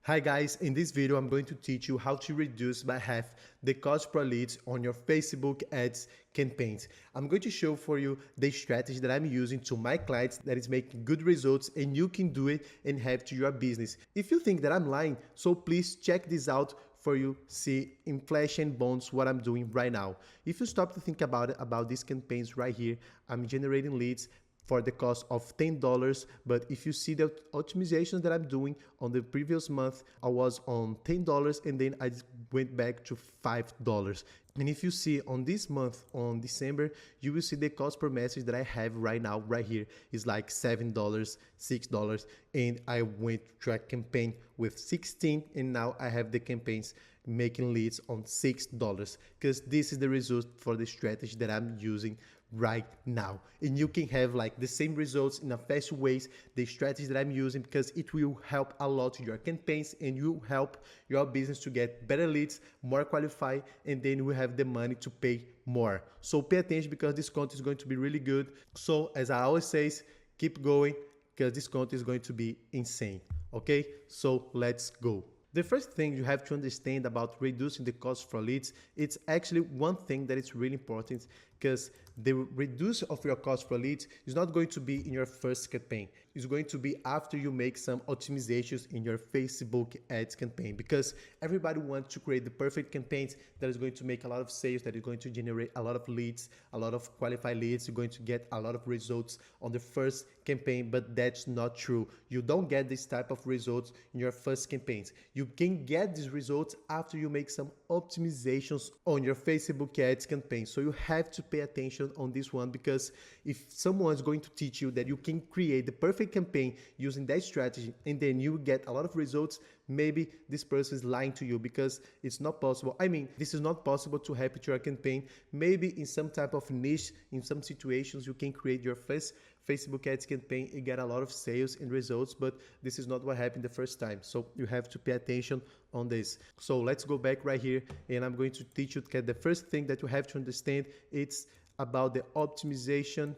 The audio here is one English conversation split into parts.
Hi guys, in this video I'm going to teach you how to reduce by half the cost per leads on your Facebook ads campaigns. I'm going to show for you the strategy that I'm using to my clients that is making good results, and you can do it and have to your business. If you think that I'm lying, so please check this out for you see inflation bonds what I'm doing right now. If you stop to think about it, about these campaigns right here, I'm generating leads for the cost of $10. But if you see the optimization that I'm doing on the previous month, I was on $10 and then I went back to $5. And if you see on this month, on December, you will see the cost per message that I have right now, right here, is like $7, $6. And I went to a campaign with 16 and now I have the campaigns making leads on $6 because this is the result for the strategy that I'm using right now. And you can have like the same results in a fast ways, the strategy that I'm using, because it will help a lot your campaigns and you help your business to get better leads, more qualified, and then you have the money to pay more. So pay attention because this content is going to be really good. So as I always say, keep going because this content is going to be insane. Okay, so let's go. The first thing you have to understand about reducing the cost for leads, it's actually one thing that is really important because the reduce of your cost for leads is not going to be in your first campaign. It's going to be after you make some optimizations in your Facebook ads campaign, because everybody wants to create the perfect campaigns that is going to make a lot of sales, that is going to generate a lot of leads, a lot of qualified leads. You're going to get a lot of results on the first campaign, but that's not true. You don't get this type of results in your first campaigns. You can get these results after you make some optimizations on your Facebook ads campaign. So you have to pay attention on this one, because if someone is going to teach you that you can create the perfect campaign using that strategy and then you get a lot of results, maybe this person is lying to you, because it's not possible. I mean, this is not possible to happen to your campaign. Maybe in some type of niche, in some situations, you can create your first Facebook ads campaign and get a lot of sales and results, but this is not what happened the first time. So you have to pay attention on this. So let's go back right here and I'm going to teach you that the first thing that you have to understand, it's about the optimization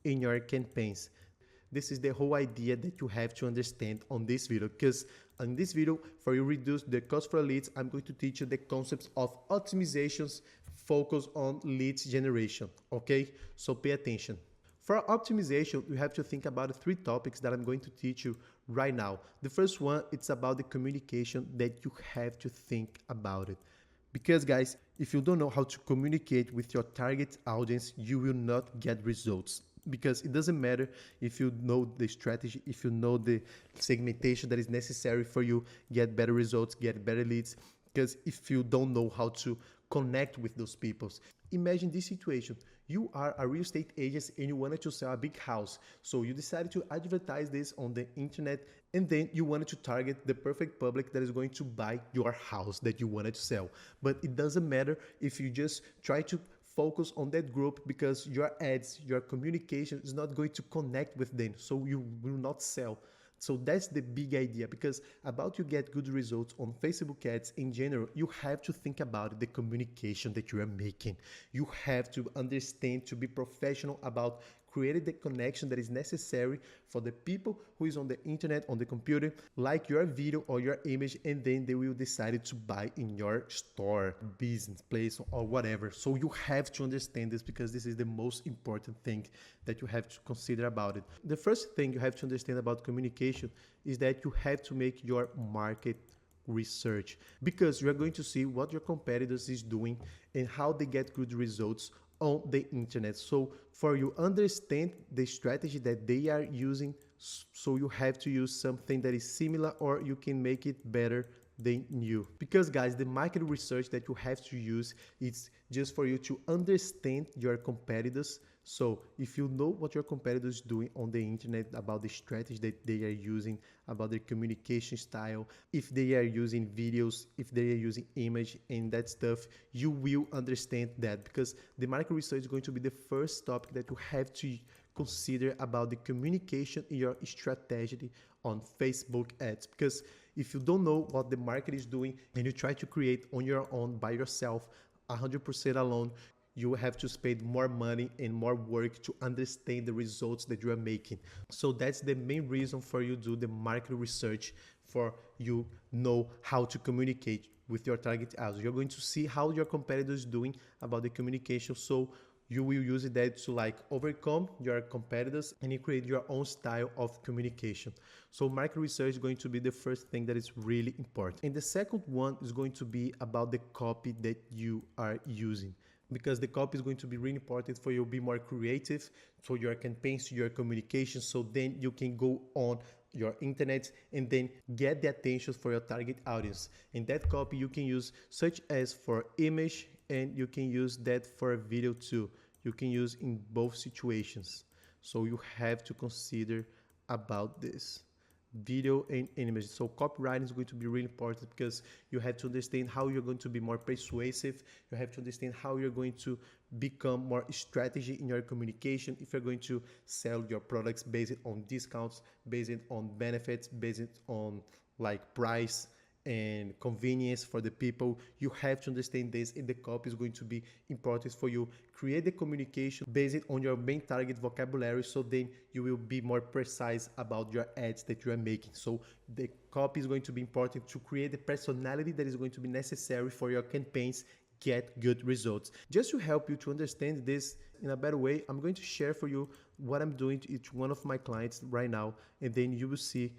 in your campaigns. This is the whole idea that you have to understand on this video, because in this video, for you reduce the cost for leads, I'm going to teach you the concepts of optimizations focus on leads generation. Okay, so pay attention. For optimization, you have to think about 3 topics that I'm going to teach you right now. The first one, it's about the communication that you have to think about it. Because guys, if you don't know how to communicate with your target audience, you will not get results. Because it doesn't matter if you know the strategy, if you know the segmentation that is necessary for you get better results, get better leads. Because if you don't know how to connect with those people, imagine this situation. You are a real estate agent and you wanted to sell a big house. So you decided to advertise this on the internet, and then you wanted to target the perfect public that is going to buy your house that you wanted to sell. But it doesn't matter if you just try to focus on that group, because your ads, your communication is not going to connect with them. So you will not sell. So that's the big idea, because about you get good results on Facebook ads in general, you have to think about the communication that you are making. You have to understand, to be professional about creating the connection that is necessary for the people who is on the internet, on the computer, like your video or your image, and then they will decide to buy in your store, business, place, or whatever. So you have to understand this, because this is the most important thing that you have to consider about it. The first thing you have to understand about communication is that you have to make your market research, because you are going to see what your competitors is doing and how they get good results on the internet. So for you understand the strategy that they are using, so you have to use something that is similar, or you can make it better than you. Because guys, the market research that you have to use, it's just for you to understand your competitors. So if you know what your competitors doing on the internet, about the strategy that they are using, about their communication style, if they are using videos, if they are using image and that stuff, you will understand that, because the market research is going to be the first topic that you have to consider about the communication in your strategy on Facebook ads. Because if you don't know what the market is doing and you try to create on your own by yourself, 100% alone, you will have to spend more money and more work to understand the results that you are making. So that's the main reason for you do the market research, for you know how to communicate with your target audience. You're going to see how your competitors doing about the communication, so you will use that to like overcome your competitors and you create your own style of communication. So market research is going to be the first thing that is really important. And the second one is going to be about the copy that you are using, because the copy is going to be really important for you to be more creative for your campaigns, your communication, so then you can go on your internet and then get the attention for your target audience. And that copy you can use such as for image, and you can use that for video too. You can use in both situations. So you have to consider about this video and image. So copywriting is going to be really important because you have to understand how you're going to be more persuasive. You have to understand how you're going to become more strategy in your communication. If you're going to sell your products based on discounts, based on benefits, based on like price and convenience for the people, you have to understand this, and the copy is going to be important for you. Create the communication based on your main target vocabulary, so then you will be more precise about your ads that you are making. So the copy is going to be important to create the personality that is going to be necessary for your campaigns get good results. Just to help you to understand this in a better way, I'm going to share for you what I'm doing to each one of my clients right now, and then you will see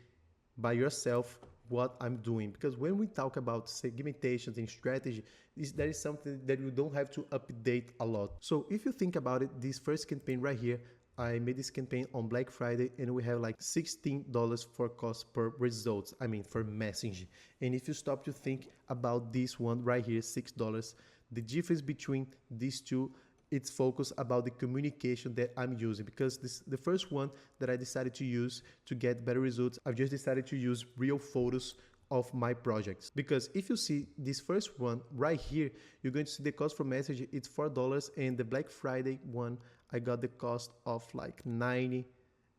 by yourself what I'm doing. Because when we talk about segmentations and strategy, that is something that you don't have to update a lot. So if you think about it, this first campaign right here, I made this campaign on Black Friday and we have like $16 for cost per results. I mean, for messaging. And if you stop to think about this one right here, $6, the difference between these two, it's focused about the communication that I'm using, because the first one that I decided to use to get better results, I've just decided to use real photos of my projects. Because if you see this first one right here, you're going to see the cost for message, it's $4, and the Black Friday one, I got the cost of like $90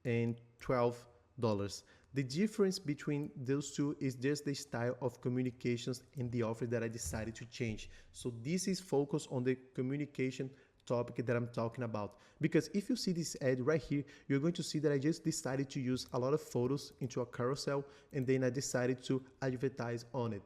and $12. The difference between those two is just the style of communications and the offer that I decided to change. So this is focused on the communication topic that I'm talking about. Because if you see this ad right here, you're going to see that I just decided to use a lot of photos into a carousel, and then I decided to advertise on it.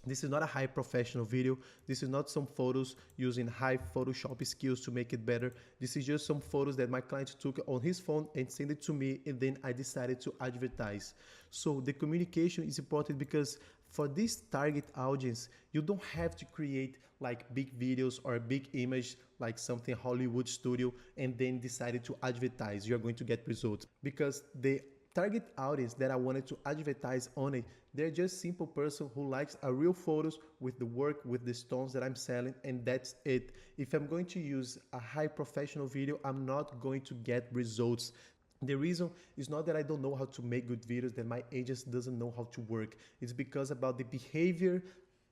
This is not a high professional video. This is not some photos using high Photoshop skills to make it better. This is just some photos that my client took on his phone and sent it to me, and then I decided to advertise. So the communication is important because for this target audience, you don't have to create like big videos or a big image like something Hollywood studio and then decided to advertise. You're going to get results because the target audience that I wanted to advertise on it, they're just simple person who likes a real photos with the work, with the stones that I'm selling, and that's it. If I'm going to use a high professional video, I'm not going to get results. The reason is not that I don't know how to make good videos, that my agent doesn't know how to work. It's because about the behavior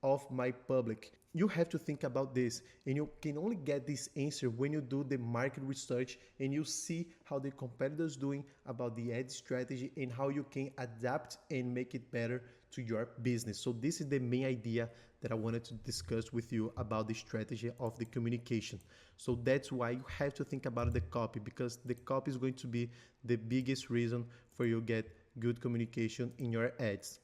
of my public. You have to think about this, and you can only get this answer when you do the market research and you see how the competitors doing about the ad strategy and how you can adapt and make it better to your business. So this is the main idea that I wanted to discuss with you about the strategy of the communication. So that's why you have to think about the copy, because the copy is going to be the biggest reason for you get good communication in your ads.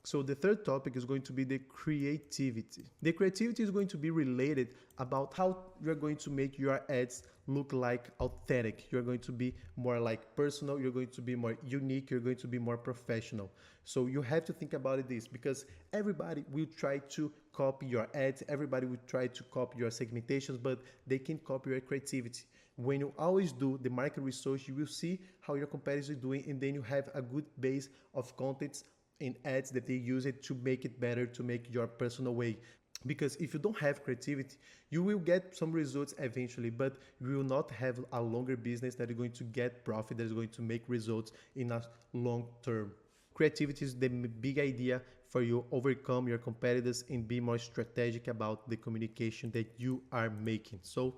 So the third topic is going to be the creativity. The creativity is going to be related about how you're going to make your ads look like authentic. You're going to be more like personal. You're going to be more unique. You're going to be more professional. So you have to think about this, because everybody will try to copy your ads. Everybody will try to copy your segmentations, but they can't copy your creativity. When you always do the market research, you will see how your competitors are doing, and then you have a good base of contents in ads that they use it to make it better, to make your personal way. Because if you don't have creativity, you will get some results eventually, but you will not have a longer business that is going to get profit, that is going to make results in a long term. Creativity is the big idea for you overcome your competitors and be more strategic about the communication that you are making. So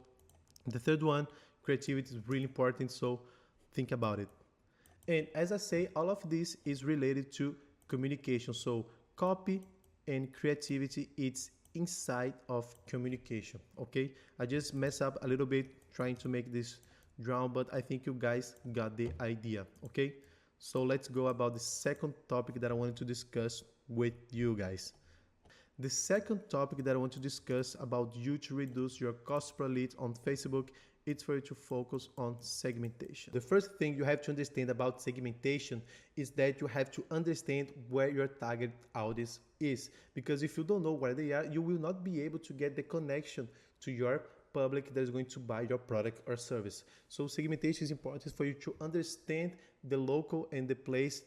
the third one, creativity is really important, so think about it. And as I say, all of this is related to communication. So copy and creativity, it's inside of communication. Okay, I just mess up a little bit trying to make this drawn, but I think you guys got the idea. Okay, so let's go about the second topic that I wanted to discuss with you guys. The second topic that I want to discuss about you to reduce your cost per lead on Facebook, it's for you to focus on segmentation. The first thing you have to understand about segmentation is that you have to understand where your target audience is. Because if you don't know where they are, you will not be able to get the connection to your public that is going to buy your product or service. So segmentation is important for you to understand the local and the place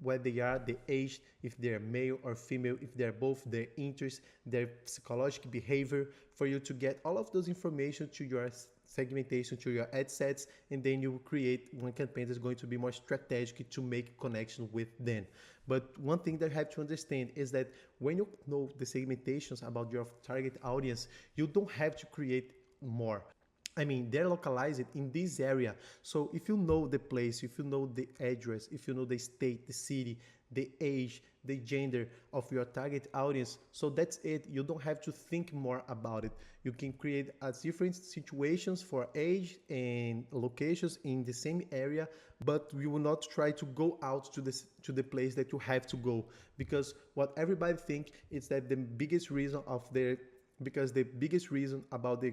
where they are, the age, if they're male or female, if they're both, their interests, their psychological behavior, for you to get all of those information to your segmentation, to your ad sets, and then you will create one campaign that's going to be more strategic to make connection with them. But one thing that you have to understand is that when you know the segmentations about your target audience, you don't have to create more. I mean, they're localized in this area. So if you know the place, if you know the address, if you know the state, the city, the age, the gender of your target audience, so that's it. You don't have to think more about it. You can create different situations for age and locations in the same area, but we will not try to go out to the place that you have to go, because what everybody think is that the biggest reason of their because the biggest reason about the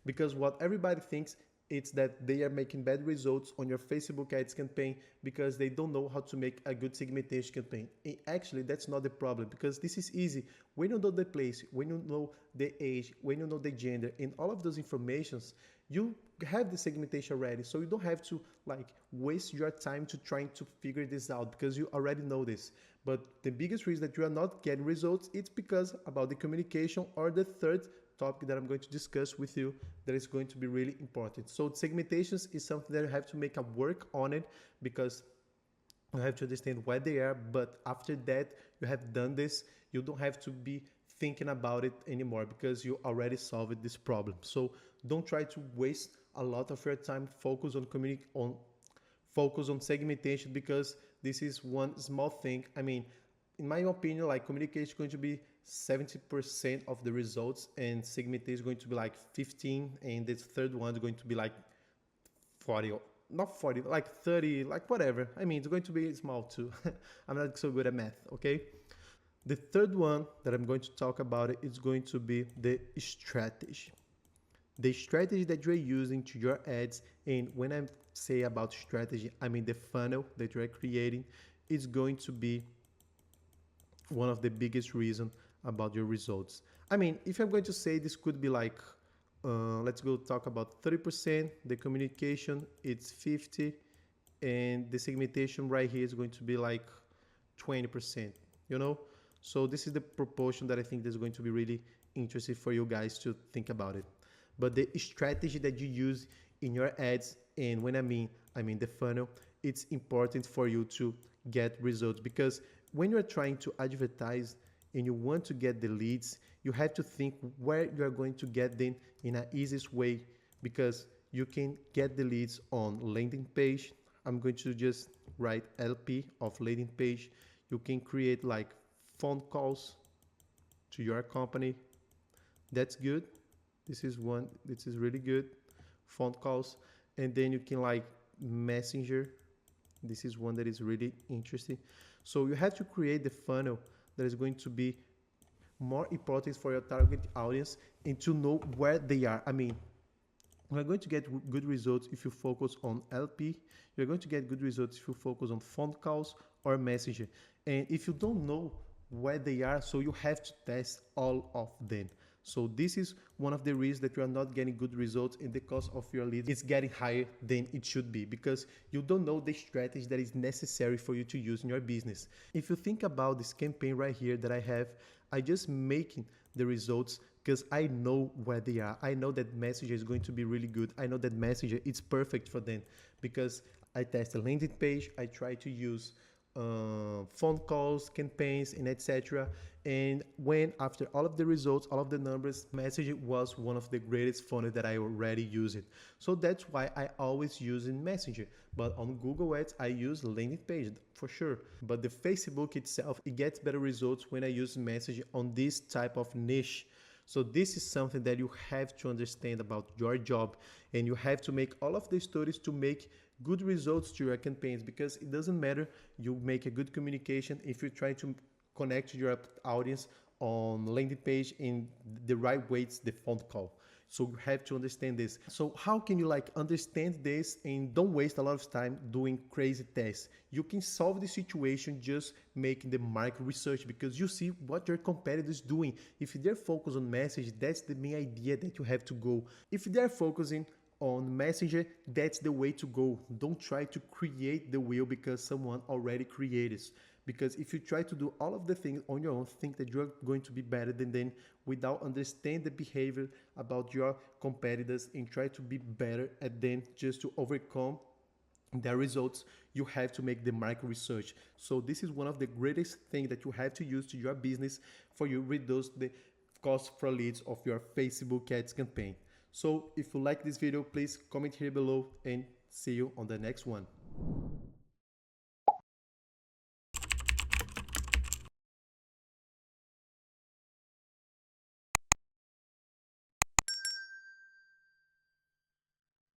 because what everybody thinks is that they are making bad results on your Facebook ads campaign because they don't know how to make a good segmentation campaign. And actually, that's not the problem, because this is easy. When you know the place, when you know the age, when you know the gender, and all of those informations, you have the segmentation ready. So you don't have to waste your time to trying to figure this out, because you already know this. But the biggest reason that you are not getting results, it's because about the communication, or the third topic that I'm going to discuss with you that is going to be really important. So segmentations is something that you have to make a work on it, because you have to understand where they are. But after that you have done this, you don't have to be thinking about it anymore, because you already solved this problem. So don't try to waste a lot of your time. Focus on segmentation, because this is one small thing. I mean, in my opinion, communication is going to be 70% of the results, and segmentation is going to be 15, and this third one is going to be 40, not 40, 30, whatever. I mean, it's going to be small too. I'm not so good at math, okay? The third one that I'm going to talk about is going to be the strategy. The strategy that you're using to your ads, and when I say about strategy, I mean the funnel that you're creating, is going to be one of the biggest reasons about your results. I mean, if I'm going to say this could be let's go talk about 30%, the communication, it's 50, and the segmentation right here is going to be 20%, you know? So this is the proportion that I think is going to be really interesting for you guys to think about it. But the strategy that you use in your ads, and when I mean the funnel, it's important for you to get results, because when you're trying to advertise and you want to get the leads, you have to think where you're going to get them in an easiest way, because you can get the leads on landing page. I'm going to just write LP of landing page. You can create phone calls to your company. That's good. This is really good. Phone calls. And then you can messenger. This is one that is really interesting. So you have to create the funnel that is going to be more important for your target audience, and to know where they are. I mean, we're going to get good results if you focus on LP. You're going to get good results if you focus on phone calls or messenger. And if you don't know where they are, so you have to test all of them. So this is one of the reasons that you are not getting good results, and the cost of your lead is getting higher than it should be, because you don't know the strategy that is necessary for you to use in your business. If you think about this campaign right here that I just making the results because I know where they are. I know that Messenger is going to be really good. I know that Messenger is perfect for them, because I test a landing page. I try to use phone calls, campaigns, and etc. And when after all of the results, all of the numbers, messaging was one of the greatest funnels that I already use it. So that's why I always use in Messenger. But on Google Ads, I use landing page for sure. But the Facebook itself, it gets better results when I use messaging on this type of niche. So this is something that you have to understand about your job, and you have to make all of the studies to make good results to your campaigns, because it doesn't matter you make a good communication if you try to connect to your audience on landing page in the right way. It's the phone call. So you have to understand this. So how can you like understand this and don't waste a lot of time doing crazy tests? You can solve the situation just making the market research, because you see what your competitors doing. If they're focused on message, that's the main idea that you have to go. If they're focusing on Messenger, that's the way to go. Don't try to create the wheel because someone already created it. Because if you try to do all of the things on your own, think that you're going to be better than them without understand the behavior about your competitors and try to be better at them just to overcome their results, you have to make the market research. So this is one of the greatest things that you have to use to your business for you reduce the cost per leads of your Facebook ads campaign. So if you like this video, please comment here below and see you on the next one.